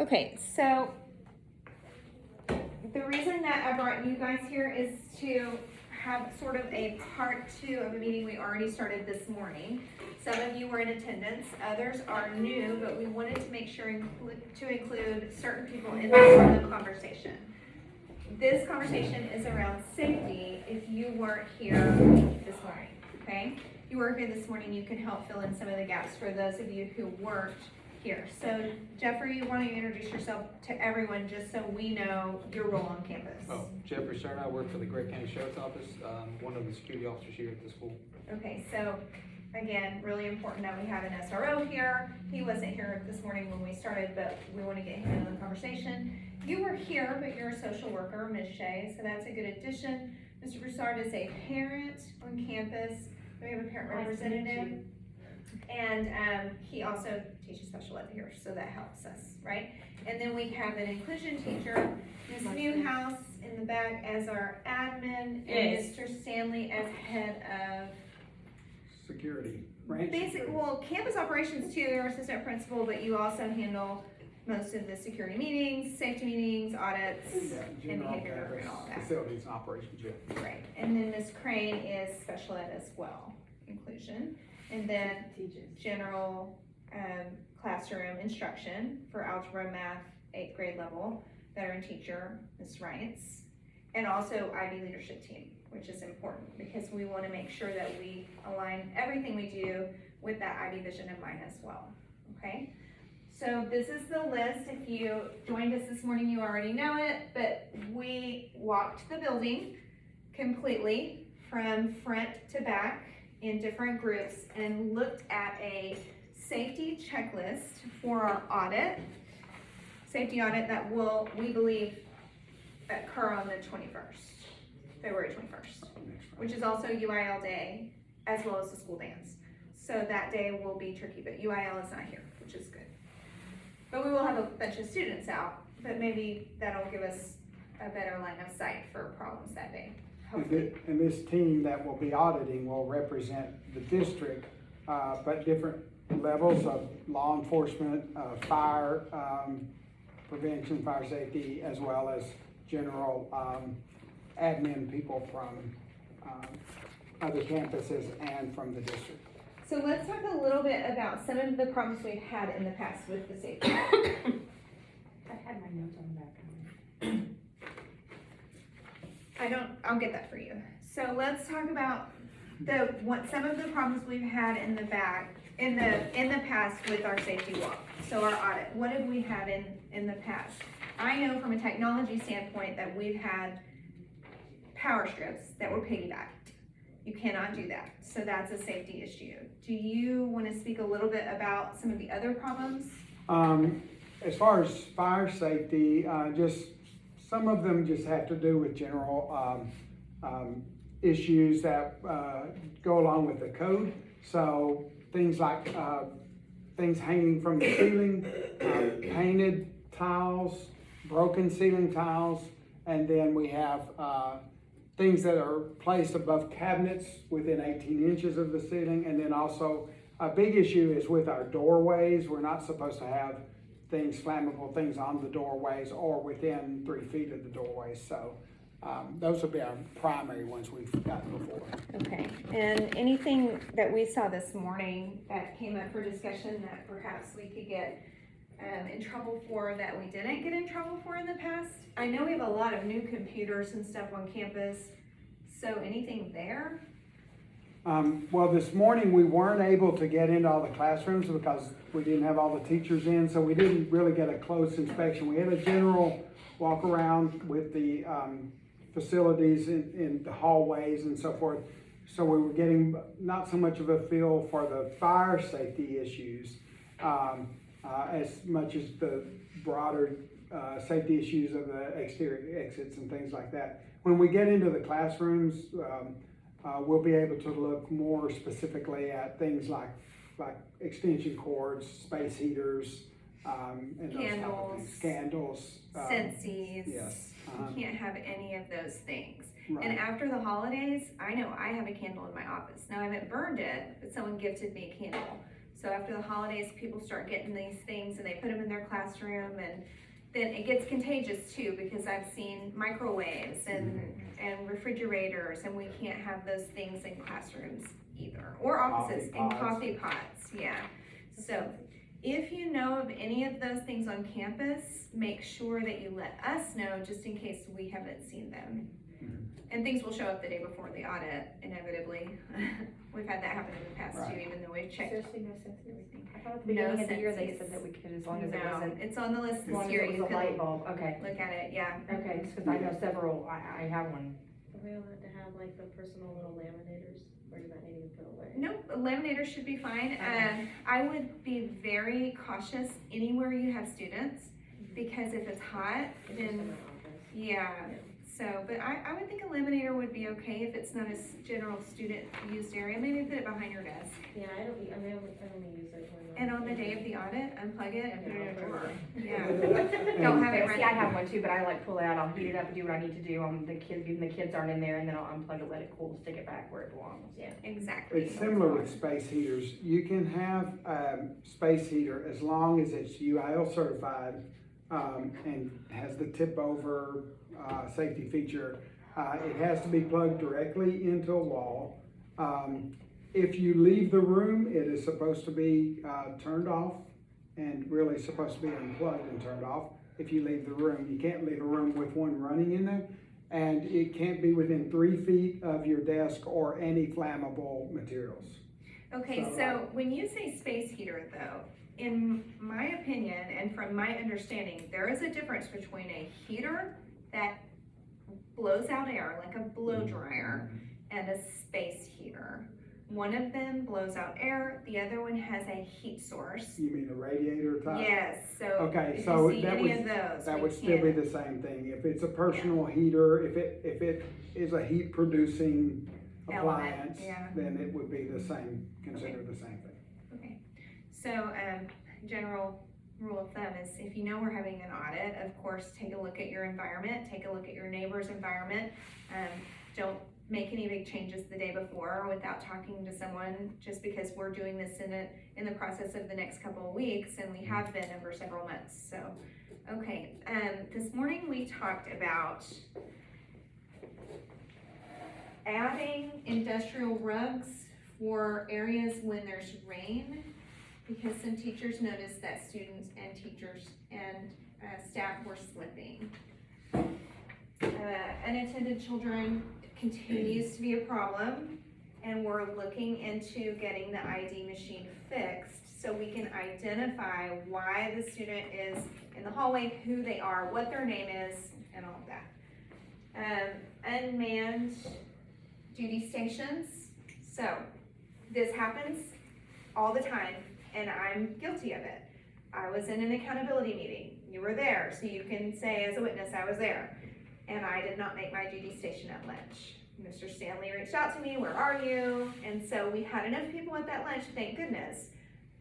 Okay, so the reason that I brought you guys here is to have sort of a part 2 of a meeting we already started this morning. Some of you were in attendance, others are new, but we wanted to make sure to include certain people in the conversation. This conversation is around safety if you weren't here this morning, okay? If you were here this morning, you can help fill in some of the gaps for those of you who weren't here. So Jeffrey, why don't you introduce yourself to everyone just so we know your role on campus? Oh, Jeffrey Stern, I work for the Gregg County Sheriff's Office, one of the security officers here at the school. Okay, so again, really important that we have an SRO here. He wasn't here this morning when we started, but we want to get him in the conversation. You were here, but you're a social worker, Ms. Shea, so that's a good addition. Mr. Broussard is a parent on campus. We have a parent representative. And he also teaches special ed here, so that helps us, right? And then we have an inclusion teacher, Ms. Newhouse in the back as our admin, and Mr. Stanley as head of Security, right? well, campus operations too, you're assistant principal, but you also handle most of the security meetings, safety meetings, audits, Yeah, and general behavior and all that. facilities and operations, yeah. Right, and then Ms. Crane is special ed as well, inclusion. And then general classroom instruction for algebra, math, 8th grade level, veteran teacher, Ms. Wrights, and also IB leadership team, which is important because we want to make sure that we align everything we do with that IB vision in mind as well, okay? So this is the list. If you joined us this morning, you already know it, but we walked the building completely from front to back in different groups and looked at a safety checklist for our audit, safety audit that will, we believe, occur on the 21st, February 21st, which is also UIL day, as well as the school dance. So that day will be tricky, but UIL is not here, which is good. But we will have a bunch of students out, but maybe that'll give us a better line of sight for problems that day. And this team that will be auditing will represent the district, but different levels of law enforcement, fire prevention, fire safety, as well as general admin people from other campuses and from the district. So let's talk a little bit about some of the problems we've had in the past with the safety. I had my notes on the back. I'll get that for you. So let's talk about some of the problems we've had in the past with our safety walk. So our audit, what have we had in the past? I know from a technology standpoint that we've had power strips that were piggybacked. You cannot do that. So that's a safety issue. Do you want to speak a little bit about some of the other problems? As far as fire safety, just some of them just have to do with general issues that go along with the code. So things like things hanging from the ceiling, painted tiles, broken ceiling tiles, and then we have things that are placed above cabinets within 18 inches of the ceiling. And then also a big issue is with our doorways. We're not supposed to have flammable things on the doorways or within 3 feet of the doorways. So those will be our primary ones we've gotten before. Okay, and anything that we saw this morning that came up for discussion that perhaps we could get in trouble for that we didn't get in trouble for in the past? I know we have a lot of new computers and stuff on campus, so anything there? Well, this morning we weren't able to get into all the classrooms because we didn't have all the teachers in, so we didn't really get a close inspection. We had a general walk around with the facilities in the hallways and so forth. So we were getting not so much of a feel for the fire safety issues as much as the broader safety issues of the exterior exits and things like that. When we get into the classrooms, we'll be able to look more specifically at things like extension cords, space heaters, and Candles, candles, Sensies. yes. You can't have any of those things. Right. And after the holidays, I know I have a candle in my office. Now I haven't burned it, but someone gifted me a candle. So after the holidays, people start getting these things and they put them in their classroom. classroom, and then it gets contagious too, because I've seen microwaves and refrigerators, and we can't have those things in classrooms either, or offices, and coffee pots, yeah. So, if you know of any of those things on campus, make sure that you let us know, just in case we haven't seen them. And things will show up the day before the audit, inevitably. We've had that happen in the past too, Right. even though we've checked. Seriously, no sense in everything. I thought at the beginning of the year they said that we could, as long as it No, wasn't, it's on the list as this long as year, it you was a light can bulb, okay. look at it, yeah. Okay, just 'cause I know several, I have one. Are we allowed to have like the personal little laminators, or does that need to be put away? Nope, a laminator should be fine. Okay. I would be very cautious anywhere you have students, because if it's hot, It's just in then, my office. yeah. So, but I would think a laminator would be okay if it's not a general student used area, maybe put it behind your desk. Yeah, I only use it when. And on the day of the audit, unplug it and put it in a drawer. Yeah. And- Don't have it Okay, see, I ready. have one too, but I like pull it out, I'll heat it up and do what I need to do, the kids, even the kids aren't in there, and then I'll unplug it, let it cool, stick it back where it belongs. Yeah. Exactly. It's similar with space heaters. You can have, space heater as long as it's UIL certified, and has the tip over, safety feature. It has to be plugged directly into a wall. If you leave the room, it is supposed to be, turned off, and really supposed to be unplugged and turned off. If you leave the room, you can't leave a room with one running in there, and it can't be within 3 feet of your desk or any flammable materials. Okay, so when you say space heater though, in my opinion and from my understanding, there is a difference between a heater that blows out air, like a blow dryer, and a space heater. One of them blows out air, the other one has a heat source. You mean a radiator type? Yes, so Okay, if so you see that any would- of those, That we would still be can't- the same thing. If it's a personal heater, if it is a heat producing Element, appliance, yeah. then it would be the same, considered the same thing. Okay, so, general rule of thumb is if you know we're having an audit, of course, take a look at your environment, take a look at your neighbor's environment. Don't make any big changes the day before without talking to someone, just because we're doing this in the process of the next couple of weeks, and we have been over several months, so. Okay, this morning we talked about adding industrial rugs for areas when there's rain, because some teachers noticed that students and teachers and staff were slipping. Unattended children continues to be a problem, and we're looking into getting the ID machine fixed so we can identify why the student is in the hallway, who they are, what their name is, and all of that. Unmanned duty stations. So this happens all the time, and I'm guilty of it. I was in an accountability meeting. You were there, so you can say as a witness, I was there. And I did not make my duty station at lunch. Mr. Stanley reached out to me, where are you? And so we had enough people at that lunch, thank goodness.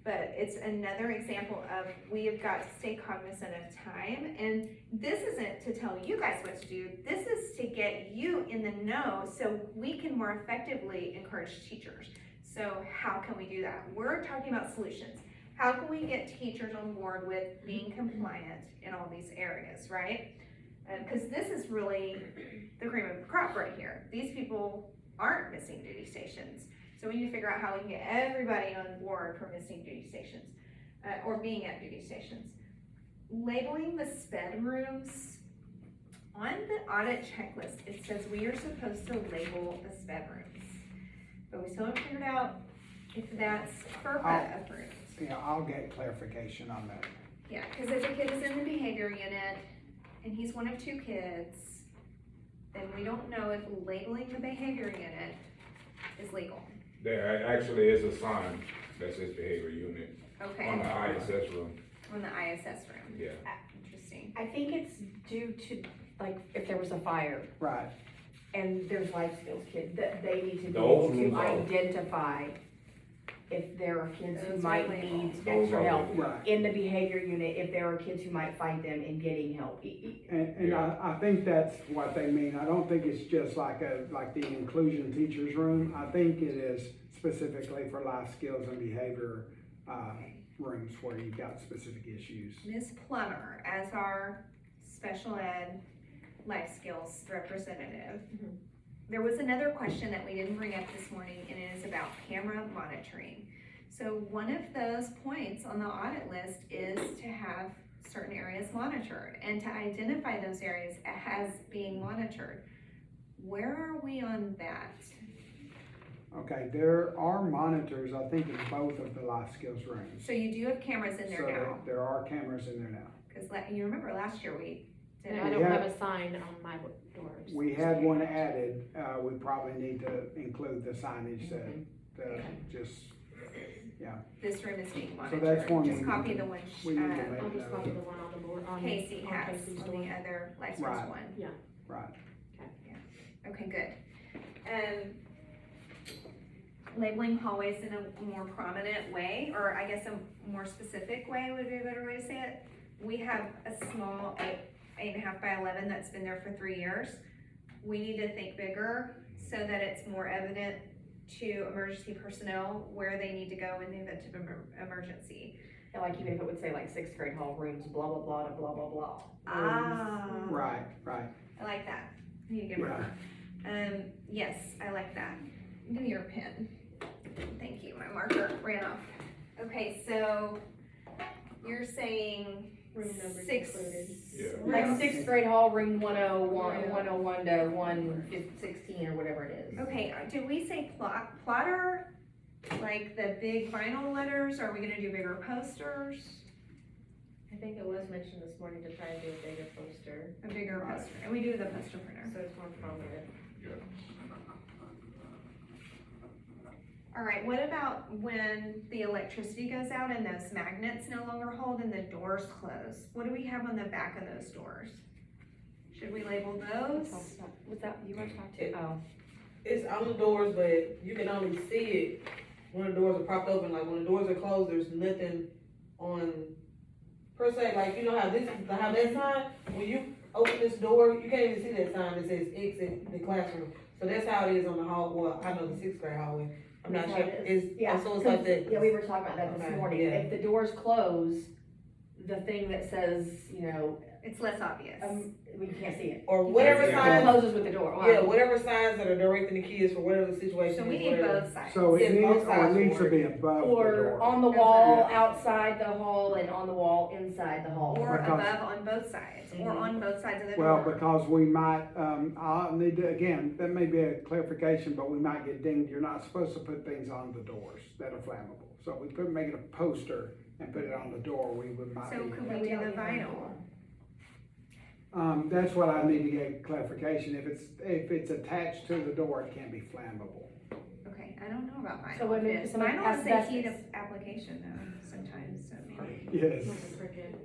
But it's another example of we have got to stay cognizant of time. And this isn't to tell you guys what to do. This is to get you in the know so we can more effectively encourage teachers. So how can we do that? We're talking about solutions. How can we get teachers on board with being compliant in all these areas, right? Because this is really the cream of the crop right here. These people aren't missing duty stations. So we need to figure out how we can get everybody on board for missing duty stations, or being at duty stations. Labeling the sped rooms. On the audit checklist, it says we are supposed to label the sped rooms. But we still haven't figured out if that's FERPA approved. Yeah, I'll get clarification on that. Yeah, because if a kid is in the behavior unit and he's one of 2 kids, then we don't know if labeling the behavior unit is legal. There actually is a sign that says behavior unit Okay, on the ISS room, on the ISS room. yeah. Interesting. I think it's due to, like, if there was a fire Right. and there's life skills kids, that they need to be Those able to rooms are- identify if there are kids who Those might are labeled. need Those extra are help. labeled. Right. In the behavior unit, if there are kids who might fight them in getting help. And I think that's what they mean. I don't think it's just like the inclusion teachers room. I think it is specifically for life skills and behavior, rooms where you've got specific issues. Ms. Plummer, as our special ed life skills representative, there was another question that we didn't bring up this morning, and it is about camera monitoring. So one of those points on the audit list is to have certain areas monitored and to identify those areas as being monitored. Where are we on that? Okay, there are monitors, I think, in both of the life skills rooms. So you do have cameras in So there now, there are cameras in there now. because you remember last year we did. And I We don't have- have a sign on my doors. We had one added, we probably need to include the signage that, just, This room is being So monitored. that's one Just we copy need to- the one we need to uh, make I'll just note. copy the one on the board, on Casey on has Casey's on door. the other life skills Right. one. Right. Okay, good. Labeling hallways in a more prominent way, or I guess a more specific way would be a better way to say it. We have a small 8.5 by 11 that's been there for 3 years. We need to think bigger so that it's more evident to emergency personnel where they need to go in the event of emergency. And like even if it would say like sixth grade hall rooms, blah, blah, blah, to blah, blah, blah. Right, right. I like that. Need to get more. Yes, I like that. Give me your pen. Thank you, my marker ran off. Okay, so you're saying Room numbers six. included. Yeah. Like sixth grade hall room 101, 101 to 116 or whatever it is. Okay, did we say plotter? Like the big vinyl letters? Are we gonna do bigger posters? I think it was mentioned this morning to try and do a bigger poster, A bigger poster, and we do the poster printer. so it's more prominent. All right, what about when the electricity goes out and those magnets no longer hold and the doors close? What do we have on the back of those doors? Should we label those? Was that, you were talking to? Oh. It's on the doors, but you can only see it when the doors are propped open. Like when the doors are closed, there's nothing on per se. Like you know how that sign, when you open this door, you can't even see that sign that says exit the classroom. So that's how it is on the hall. Well, I know the sixth grade hallway. I'm not That's sure. how it It's Yeah, so it's like that. Yeah, we were talking about that this Okay, morning. yeah. If the doors close, the thing that says, It's less obvious. we can't see it. Or whatever It signs. closes with the door. Yeah, whatever signs that are directing the kids for whatever the situation So is. we need whatever. both sides. So Yeah, it needs, both or it sides needs to work. be above the Or door. on the wall, Yeah. outside the hall, and on the wall, inside the hall. Or Because- above on both sides, or Mhm. on both sides of the Well, door. because we might, I'll need to, again, that may be a clarification, but we might get dinged. You're not supposed to put things on the doors that are flammable. So if we could make it a poster and put it on the door, we would might So be. could we do the vinyl? That's what I need to get clarification. If it's attached to the door, it can't be flammable. Okay, I don't know about So vinyl. when Yes, somebody Vinyl is a asbestos- heat of application though, sometimes, so maybe Yes. Like a cricket.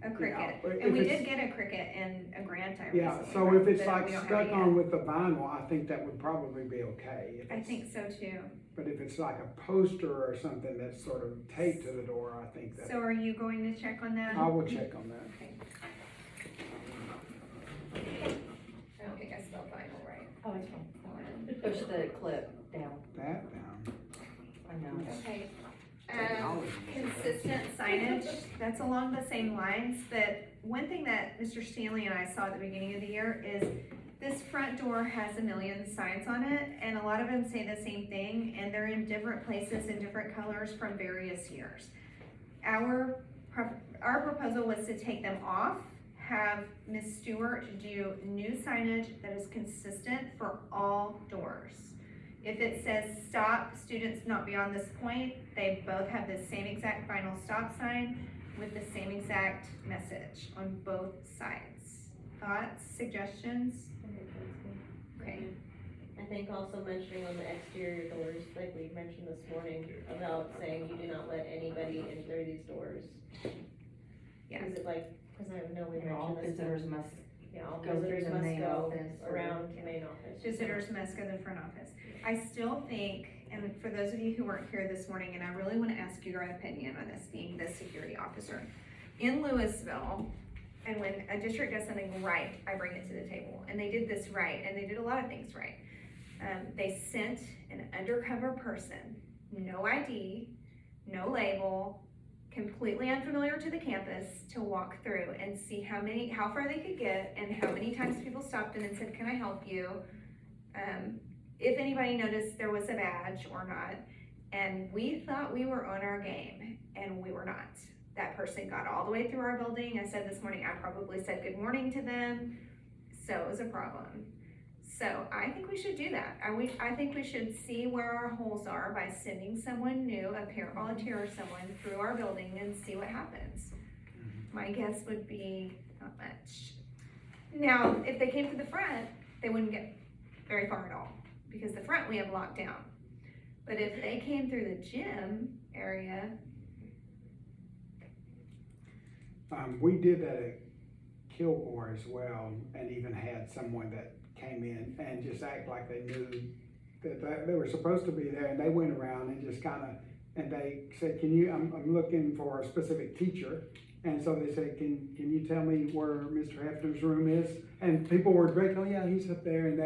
a cricket. but And if we it's- did get a cricket in a grant I Yeah, recently so wrote if it's that like we don't have stuck it on yet. with the vinyl, I think that would probably be okay. If I it's- think so too. But if it's like a poster or something that's sort of taped to the door, I think that, So are you going to check on that? I will check on that. Okay. I don't think I spelled vinyl right. Oh, it's fine. Push the clip down. That down. I know. Okay. Technology. Consistent signage, that's along the same lines, but one thing that Mr. Stanley and I saw at the beginning of the year is this front door has a million signs on it, and a lot of them say the same thing, and they're in different places in different colors from various years. Our proposal was to take them off, have Ms. Stewart do new signage that is consistent for all doors. If it says stop, students not beyond this point, they both have the same exact vinyl stop sign with the same exact message on both sides. Thoughts, suggestions? Okay, I think also mentioning on the exterior doors, like we mentioned this morning, about saying you do not let anybody enter these doors. Yeah. Is it like, cause I know we And all mentioned this. visitors must, Yeah, all go through visitors the must main go office or- around the main office. visitors must go to the front office. I still think, and for those of you who weren't here this morning, and I really wanna ask your opinion on this, being the security officer. In Louisville, and when a district does something right, I bring it to the table, and they did this right, and they did a lot of things right. They sent an undercover person, no ID, no label, completely unfamiliar to the campus, to walk through and see how far they could get and how many times people stopped in and said, can I help you? If anybody noticed there was a badge or not. And we thought we were on our game, and we were not. That person got all the way through our building. I said this morning, I probably said good morning to them, so it was a problem. So I think we should do that. I think we should see where our holes are by sending someone new, a parent volunteer or someone, through our building and see what happens. My guess would be not much. Now, if they came to the front, they wouldn't get very far at all, because the front we have locked down. But if they came through the gym area, We did that at Kilgore as well, and even had someone that came in and just act like they knew that they were supposed to be there, and they went around and just and they said, I'm looking for a specific teacher. And so they said, can you tell me where Mr. Hefner's room is? And people were direct, oh yeah, he's up there, and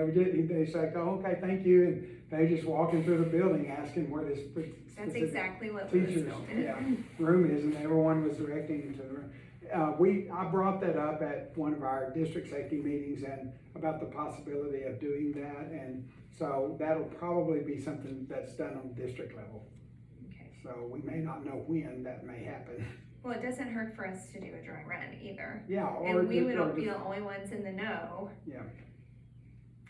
they said, oh, okay, thank you, and they just walking through the building asking where this that's specific exactly what was teacher's built in. room is, and everyone was directing to the room. I brought that up at one of our district safety meetings and about the possibility of doing that, and so that'll probably be something that's done on district level. Okay. So we may not know when that may happen. Well, it doesn't hurt for us to do a dry run either. Yeah, or. And we would or be just- the only ones in the know. Yeah.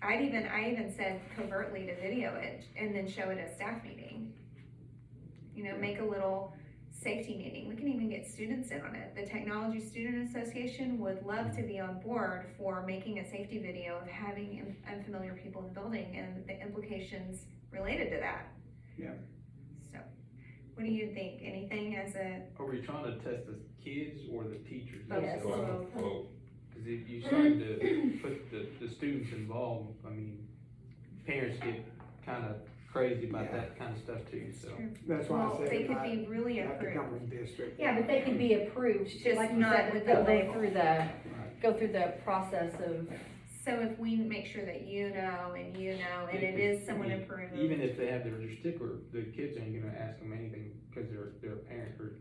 I even said covertly to video it and then show it at staff meeting. You know, make a little safety meeting. We can even get students in on it. The Technology Student Association would love to be on board for making a safety video of having unfamiliar people in the building and the implications related to that. Yeah. So, what do you think? Anything as a, Are we trying to test the kids or the teachers? Yes. Well, Cause if you start to put the students involved, I mean, parents get kinda crazy about Yeah. that kinda stuff too, so. That's why well, I said they it could might be really have to come approved. from district. Yeah, but they can be approved, Just like you not said, with they'll the go label. through go through the process of, So if we make sure that you know, and it is someone approved. Even if they have their sticker, the kids ain't gonna ask them anything, cause they're a parent or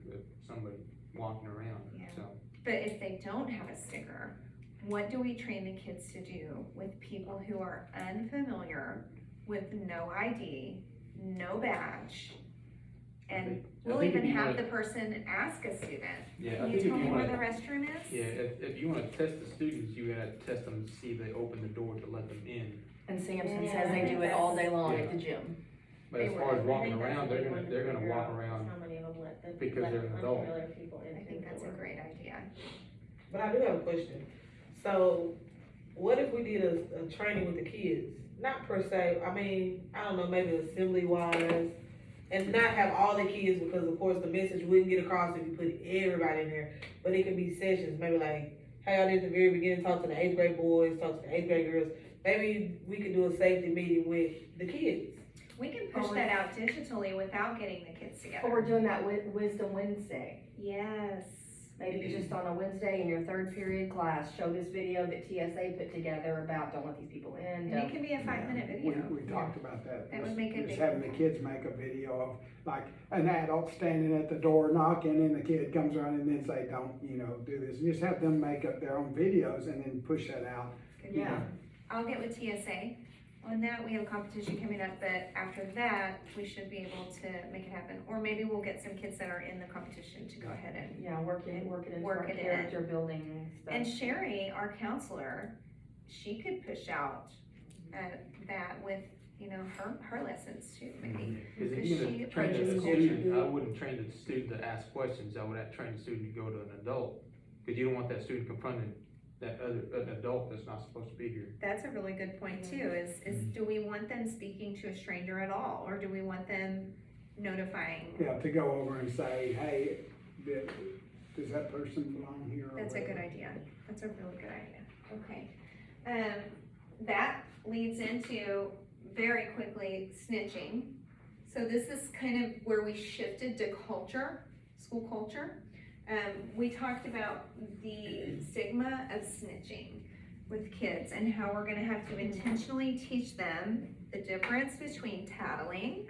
somebody walking around, Yeah. so. But if they don't have a sticker, what do we train the kids to do with people who are unfamiliar, with no ID, no badge? And we'll I think if even you have wanna- the person ask a student, Yeah, I can you think if tell you me where the wanna, restroom is? yeah, if you wanna test the students, you gotta test them to see if they open the door to let them in. and Sampson Yeah, says I they think do it all day that's- long Yeah. at the gym. But as They far as would. walking around, they're gonna walk around. How many of them let the, because let they're an adult. unfamiliar people in I through think the that's a door? great idea. But I do have a question. So, what if we did a training with the kids? Not per se, I mean, I don't know, maybe assembly wise, and not have all the kids, because of course the message wouldn't get across if you put everybody in there. But it could be sessions, maybe like, how y'all did at the very beginning, talk to the 8th grade boys, talk to the 8th grade girls. Maybe we could do a safety meeting with the kids. We can push Or- that out digitally without getting the kids Or we're together. doing that with Wisdom Wednesday. Yes. Maybe just on a Wednesday in your third period class, show this video that TSA put together about don't let these people in. And it don't- can be a 5-minute video. We talked about that. That would make a Just big having the kids make a video of, like, an adult standing at the door knocking, and the kid comes around and then say, don't, do this. And just have them make up their own videos and then push that out. Good Yeah. deal. I'll get with TSA on that. We have a competition coming up, but after that, we should be able to make it happen. Or maybe we'll get some kids that are in the competition to go ahead and. Yeah, work it into our Work it in. character building stuff. And Sherry, our counselor, she could push out, that with, her lessons too, maybe. Cause if Because you're she gonna train approaches a culture. student, I wouldn't train the student to ask questions, I would train the student to go to an adult. Cause you don't want that student confronting an adult that's not supposed to be here. That's a really good point too, is do we want them speaking to a stranger at all? Or do we want them notifying? Yeah, to go over and say, hey, does that person belong here? or That's a good whatever. idea. That's a really good idea. Okay. That leads into, very quickly, snitching. So this is kind of where we shifted to culture, school culture. We talked about the stigma of snitching with kids and how we're gonna have to intentionally teach them the difference between tattling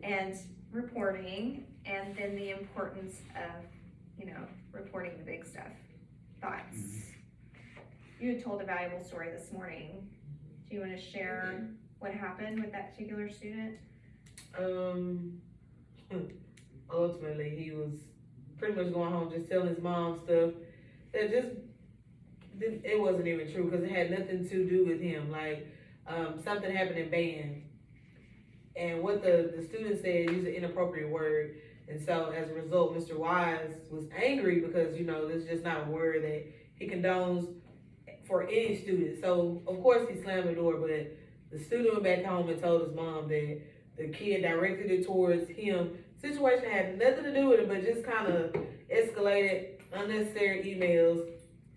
and reporting and then the importance of, you know, reporting the big stuff. Thoughts? You had told a valuable story this morning. Do you wanna share what happened with that particular student? Ultimately, he was pretty much going home just telling his mom stuff that it wasn't even true, cause it had nothing to do with him, like, something happened in band. And what the student said used an inappropriate word, and so as a result, Mr. Wise was angry because, you know, this is just not a word that he condones for any student. So, of course, he slammed the door, but the student went back home and told his mom that the kid directed it towards him. Situation had nothing to do with it, but just kind of escalated, unnecessary emails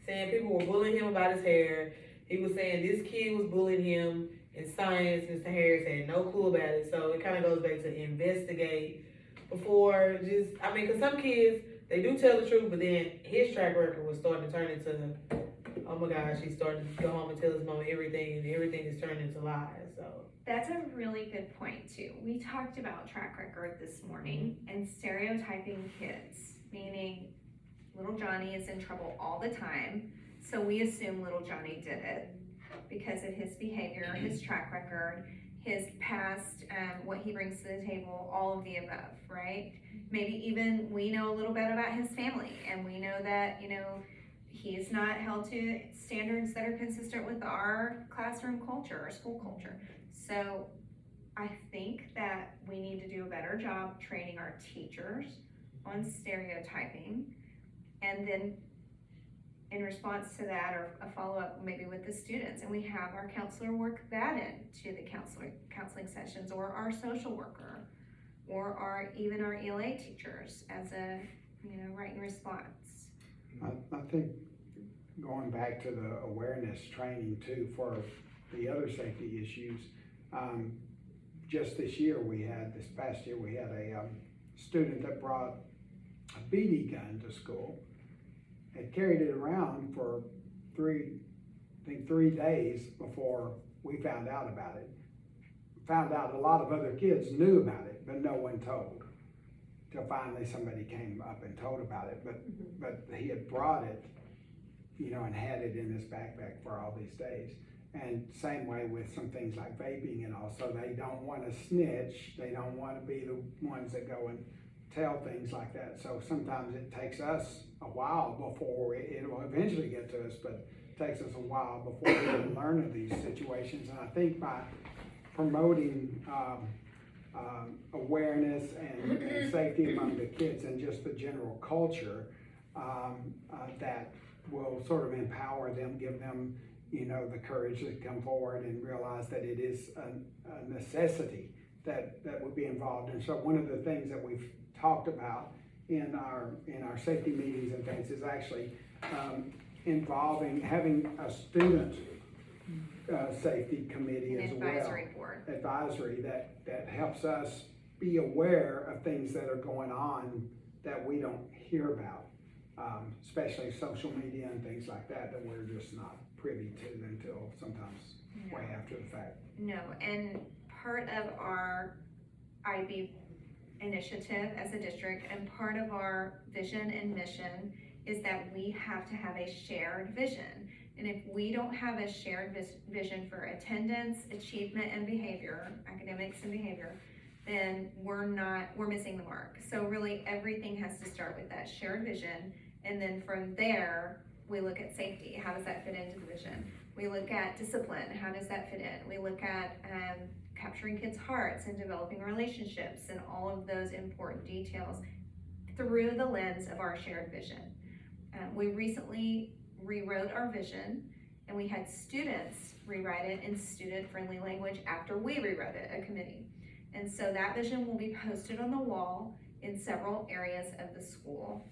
saying people were bullying him about his hair. He was saying this kid was bullying him in science. Mr. Harris had no clue about it. So it kind of goes back to investigate before just, I mean, cause some kids, they do tell the truth, but then his track record was starting to turn into, oh my gosh, he's starting to go home and tell his mom everything, and everything is turning into lies, so. That's a really good point too. We talked about track record this morning and stereotyping kids, meaning little Johnny is in trouble all the time, so we assume little Johnny did it because of his behavior, his track record, his past, what he brings to the table, all of the above, right? Maybe even we know a little bit about his family, and we know that, you know, he's not held to standards that are consistent with our classroom culture or school culture. So I think that we need to do a better job training our teachers on stereotyping, and then in response to that, or a follow-up maybe with the students, and we have our counselor work that into the counseling sessions, or our social worker, or even our ELA teachers as a, you know, right in response. I think going back to the awareness training too for the other safety issues, just this past year, we had a student that brought a BB gun to school, had carried it around for 3 days before we found out about it. Found out a lot of other kids knew about it, but no one told. Till finally somebody came up and told about it, but he had brought it, you know, and had it in his backpack for all these days. And same way with some things like vaping, and also they don't want to snitch, they don't want to be the ones that go and tell things like that. So sometimes it takes us a while before it will eventually get to us, but it takes us a while before we can learn of these situations. And I think by promoting awareness and safety among the kids and just the general culture, that will sort of empower them, give them, you know, the courage to come forward and realize that it is a necessity that would be involved. And so one of the things that we've talked about in our safety meetings and things is actually having a student safety committee as well. Advisory board. Advisory that helps us be aware of things that are going on that we don't hear about, especially social media and things like that we're just not privy to until sometimes way after the fact. No, and part of our IB initiative as a district and part of our vision and mission is that we have to have a shared vision. And if we don't have a shared vision for attendance, achievement, and behavior, academics and behavior, then we're missing the mark. So really everything has to start with that shared vision, and then from there, we look at safety. How does that fit into the vision? We look at discipline. How does that fit in? We look at capturing kids' hearts and developing relationships and all of those important details through the lens of our shared vision. We recently rewrote our vision, and we had students rewrite it in student-friendly language after we rewrote it, a committee. And so that vision will be posted on the wall in several areas of the school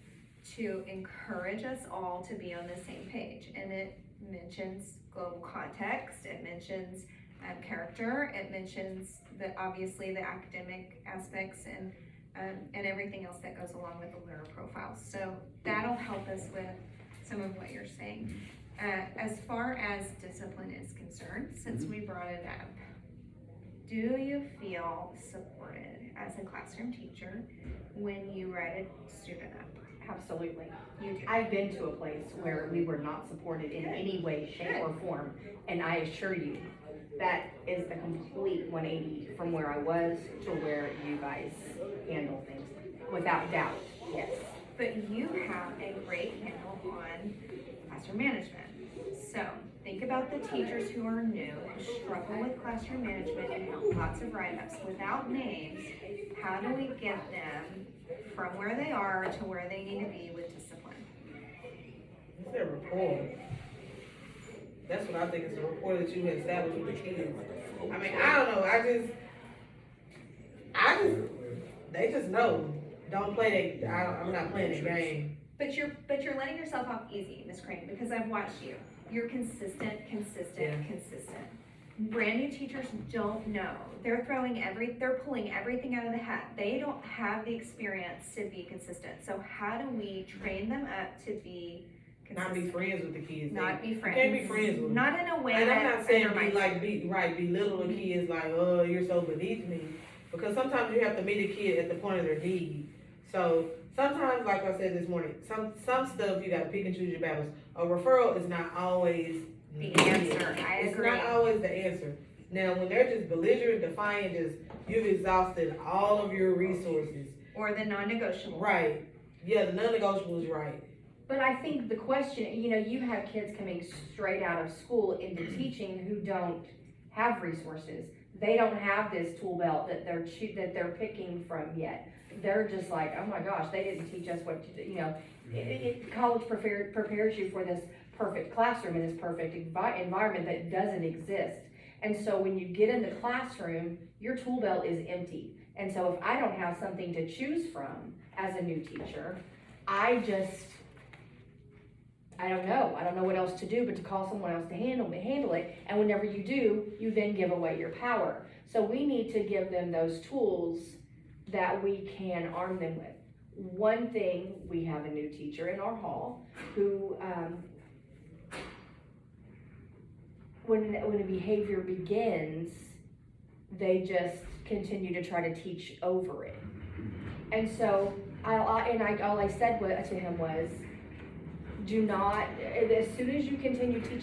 to encourage us all to be on the same page. And it mentions global context, it mentions character, it mentions obviously the academic aspects and everything else that goes along with the learner profile. So that'll help us with some of what you're saying. As far as discipline is concerned, since we brought it up, do you feel supported as a classroom teacher when you write a student up? Absolutely. You do. I've been to a place where we were not supported in any way, shape, or form, and I assure you, that is a complete 180 from where I was to where you guys handle things, without doubt, yes. But you have a great handle on classroom management. So think about the teachers who are new and struggle with classroom management and have lots of write-ups without names. How do we get them from where they are to where they need to be with discipline? It's a rapport. That's what I think, is a rapport that you establish with the kids. I mean, I don't know, they just know, don't play that, I'm not playing that game. But you're letting yourself off easy, Miss Crane, because I've watched you. You're consistent. Brand new teachers don't know. They're pulling everything out of the hat. They don't have the experience to be consistent. So how do we train them up to be Not consistent? be friends with the kids. Not be friends. You can't be friends with them. Not in a way And I'm that not saying undermines. belittle the kids like, oh, you're so beneath me. Because sometimes you have to meet a kid at the point of their need. So sometimes, like I said this morning, some stuff you gotta pick and choose your battles. A referral is not always The needed. answer, I It's agree. not always the answer. Now, when they're just belligerent, defiant, you've exhausted all of your resources. Or the non-negotiable. Right. Yeah, the non-negotiable is right. But I think the question, you have kids coming straight out of school into teaching who don't have resources. They don't have this tool belt that they're picking from yet. They're just like, oh my gosh, they didn't teach us what to do, college prepares you for this perfect classroom and this perfect environment that doesn't exist. And so when you get in the classroom, your tool belt is empty. And so if I don't have something to choose from as a new teacher, I don't know. I don't know what else to do but to call someone else to handle it. And whenever you do, you then give away your power. So we need to give them those tools that we can arm them with. One thing, we have a new teacher in our hall who, when a behavior begins, they just continue to try to teach over it. And so, all I said to him was, do not, as soon as you continue teaching